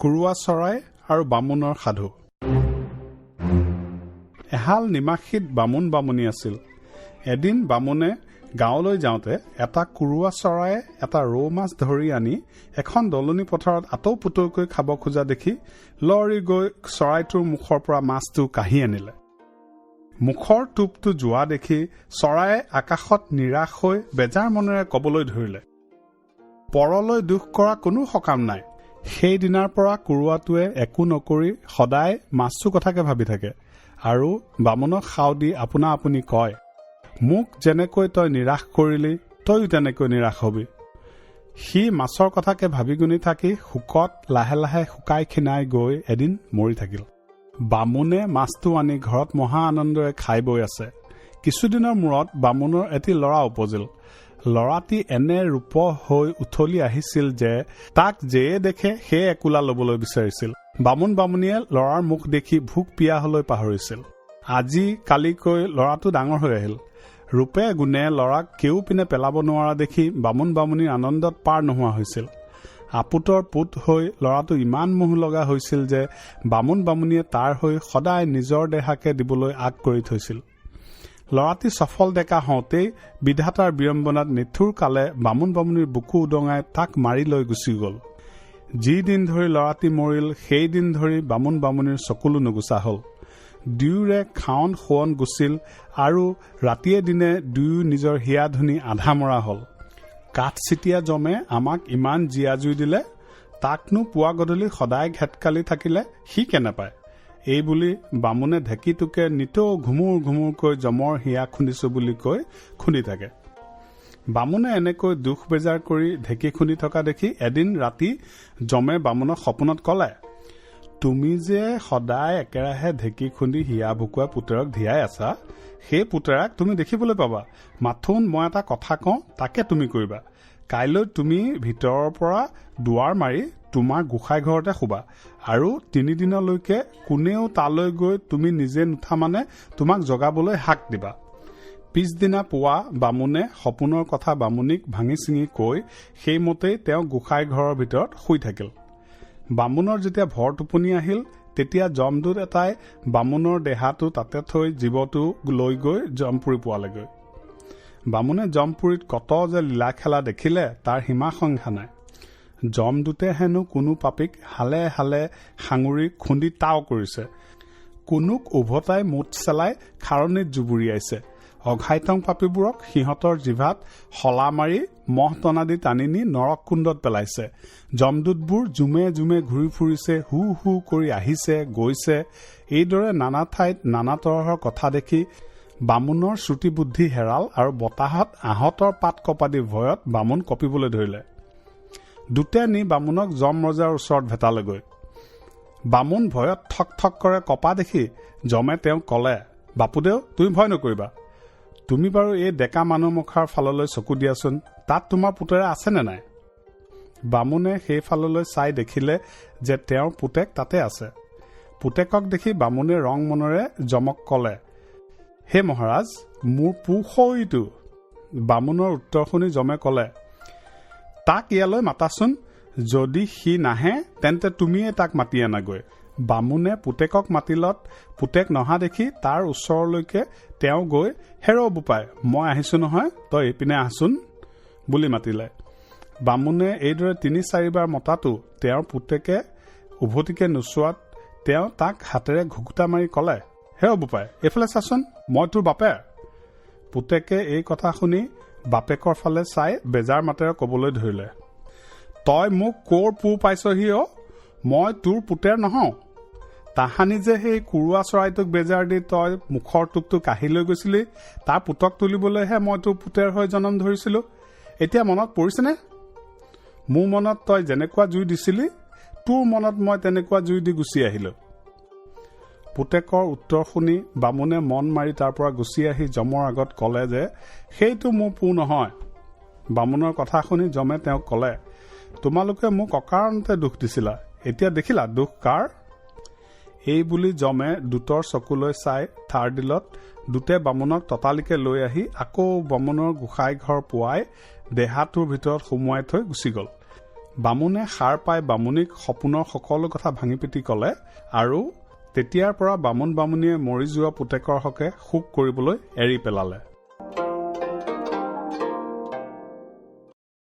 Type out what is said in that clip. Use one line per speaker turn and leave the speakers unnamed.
কুৰুৱা চৰাই আৰু বামুণৰ সাধু। এহাল নিমাখিত বামুণ বামুণী আছিল। এদিন বামুণে গাঁৱলৈ যাওঁতে এটা কুৰুৱা চৰায়ে এটা ৰৌ মাছ ধৰি আনি এখন দলনি পথাৰত আতৌপুতৌকৈ খাব খোজা দেখি লৰি গৈ চৰাইটোৰ মুখৰ পৰা মাছটো কাঢ়ি আনিলে। মুখৰ টোপটো যোৱা দেখি চৰায়ে আকাশত নিৰাশ হৈ বেজাৰ মনেৰে কবলৈ ধৰিলে, পৰলৈ দুখ কৰা কোনো সকাম নাই। সেইদিনাৰ পৰা কুৰুৱাটোৱে একো নকৰি সদায় মাছটোৰ কথাকে ভাবি থাকে আৰু বামুণক সাও দি আপোনা আপুনি কয়, মোক যেনেকৈ তই নিৰাশ কৰিলি তইও তেনেকৈ নিৰাশ হবি। সি মাছৰ কথাকে ভাবি গুণি থাকি শোকত লাহে লাহে শুকাই খিনাই গৈ এদিন মৰি থাকিল। বামুণে মাছটো আনি ঘৰত মহা আনন্দৰে খাই বৈ আছে। কিছুদিনৰ মূৰত বামুণৰ এটি ল'ৰা উপজিল। ল'ৰাটি এনে ৰূপ হৈ উঠলি আহিছিল যে তাক যেয়ে দেখে সেয়ে একোলা লবলৈ বিচাৰিছিল। বামুণ বামুণীয়ে ল'ৰাৰ মুখ দেখি ভোক পিয়াহলৈ পাহৰিছিল। আজি কালিকৈ ল'ৰাটো ডাঙৰ হৈ আহিল। ৰূপে গুণে ল'ৰাক কেউপিনে পেলাব নোৱাৰা দেখি বামুণ বামুণীৰ আনন্দত পাৰ নোহোৱা হৈছিল। আপুতৰ পুত হৈ ল'ৰাটো ইমান মোহ লগা হৈছিল যে বামুণ বামুণীয়ে তাৰ হৈ সদায় নিজৰ দেহাকে দিবলৈ আগ কৰি থৈছিল। ল'ৰাটি সফল ডেকা হওঁতেই বিধাতাৰ বিড়ম্বনাত নিঠুৰ কালে বামুণ বামুণীৰ বুকু উদঙাই তাক মাৰি লৈ গুচি গ'ল। যি দিন ধৰি ল'ৰাটি মৰিল সেই দিন ধৰি বামুণ বামুণীৰ চকুলো নুগুচা হ'ল। দুয়োৰে খাৱন শোৱন গুচিল আৰু ৰাতিয়ে দিনে দুয়ো নিজৰ হিয়া ধুনি আধা মৰা হ'ল। কাঠ চিটিয়া জমে আমাক ইমান জীয়া জুই দিলে, তাকনো পুৱা গধূলি সদায় ঘেটকালি থাকিলে সি কেনে পায়। এই বুলি বামুণে ঢেঁকীটোকে নিতৌ ঘুমুৰ ঘুমুৰকৈ জমৰ হিয়া খুন্দিছো বুলি কৈ খুন্দি থাকে। বামুণে এনেকৈ দুখ বেজাৰ কৰি ঢেঁকী খুন্দি থকা দেখি এদিন ৰাতি জমে বামুণক সপোনত কলে, তুমি যে সদায় একেৰাহে ঢেঁকী খুন্দি হিয়া ভুকুৱা পুতেৰক ধিয়াই আছা, সেই পুতেৰাক তুমি দেখিবলৈ পাবা। মাথোন মই এটা কথা কওঁ তাকে তুমি কৰিবা। কাইলৈ তুমি ভিতৰৰ পৰা দুৱাৰ মাৰি তোমাৰ গোসাঁই ঘৰতে শুবা আৰু 3 দিনলৈকে কোনেও তালৈ গৈ তুমি নিজে নুঠা মানে তোমাক জগাবলৈ হাক দিবা। পিছদিনা পুৱা বামুণে সপোনৰ কথা বামুণীক ভাঙি চিঙি কৈ সেইমতেই তেওঁ গোসাঁই ঘৰৰ ভিতৰত শুই থাকিল। বামুণৰ যেতিয়া ভৰ টোপনি আহিল তেতিয়া যমদূত এটাই বামুণৰ দেহাটো তাতে থৈ জীৱটো লৈ গৈ জমপুৰি পোৱালেগৈ। বামুণে জমপুৰিত কত যে লীলা খেলা দেখিলে তাৰ সীমা সংখ্যা নাই। যমদূতে হেনো কোনো পাপীক হালে হালে সাঙুৰি খুন্দি তাও কৰিছে, কোনোক উভতাই মুঠ চেলাই খাৰণিত জুবুৰিয়াইছে, অঘাইতং পাপীবোৰক সিহঁতৰ জিভাত শলা মাৰি মহ টনা দি টানি নি নৰক কুণ্ডত পেলাইছে। যমদূতবোৰ জুমে জুমে ঘূৰি ফুৰিছে, হু হু কৰি আহিছে গৈছে। এইদৰে নানা ঠাইত নানা তৰহৰ কথা দেখি বামুণৰ শ্ৰুতি বুদ্ধি হেৰাল আৰু বতাহত আহঁতৰ পাত কপাদি ভয়ত বামুণ কঁপিবলৈ ধৰিলে। দুতে নি বামুণক যম ৰজাৰ ওচৰত ভেটালেগৈ। বামুণ ভয়ত ঠক ঠক কৰে কপা দেখি যমে তেওঁক কলে, বাপুদেউ তুমি ভয় নকৰিবা, তুমি বাৰু এই ডেকা মানুহ মুখাৰ ফাললৈ চকু দিয়াচোন, তাত তোমাৰ পুতেৰা আছেনে নাই। বামুণে সেই ফাললৈ চাই দেখিলে যে তেওঁৰ পুতেক তাতে আছে। পুতেকক দেখি বামুণে ৰং মনেৰে যমক কলে, হে মহাৰাজ মোৰ পুখৰিটো। বামুণৰ উত্তৰ শুনি যমে কলে, তাক ইয়ালৈ মাতাচোন, যদি সি নাহে তেন্তে তুমিয়ে তাক মাতি আনাগৈ। বামুণে পুতেকক মাতিলত পুতেক নহা দেখি তাৰ ওচৰলৈকে তেওঁ গৈ, হেৰ বোপাই মই আহিছো নহয়, তই এইপিনে আহচোন বুলি মাতিলে। বামুণে এইদৰে 3-4 বাৰ মতাতো তেওঁৰ পুতেকে উভতিকে নোচোৱাত তেওঁ তাক হাতেৰে ঘুকুটা মাৰি কলে, হেৰ বোপাই এইফালে চাচোন, মই তোৰ বাপে। পুতেকে এই কথা শুনি বাপেকৰ ফালে চাই বেজাৰ মাতেৰে কবলৈ ধৰিলে, তই মোক কৰ পু পাইছহি অ, মই তোৰ পুতেৰ নহওঁ। তাহানি যে সেই কুৰুৱা চৰাইটোক বেজাৰ দি তই মুখৰ টোপটো কাঢ়ি লৈ গৈছিলি, তাৰ পুতক তুলিবলৈহে মই তোৰ পুতেৰ হৈ জন্ম ধৰিছিলো। এতিয়া মনত পৰিছেনে? মোৰ মনত তই যেনেকুৱা জুই দিছিলি তোৰ মনত মই তেনেকুৱা জুই দি গুচি আহিলো। পুতেকৰ উত্তৰ শুনি বামুণে মন মাৰি তাৰ পৰা গুচি আহি যমৰ আগত কলে যে সেইটো মোৰ পু নহয়। বামুণৰ কথা শুনি যমে তেওঁক কলে, তোমালোকে মোক অকাৰণতে দুখ দিছিলা, এতিয়া দেখিলা দুখ কাৰ। এই বুলি যমে দুটৰ চকুলৈ চাই থাৰ দিলত দুটে বামুণক ততালিকে লৈ আহি আকৌ বামুণৰ গোসাঁই ঘৰ পুৱাই দেহাটোৰ ভিতৰত সুমুৱাই থৈ গুচি গ'ল। বামুণে সাৰ পাই বামুণীক সপোনৰ সকলো কথা ভাঙি পিটি কলে আৰু তেতিয়াৰ পৰা বামুণ বামুণীয়ে মৰি যোৱা পুতেকৰ হকে শোক কৰিবলৈ এৰি পেলালে।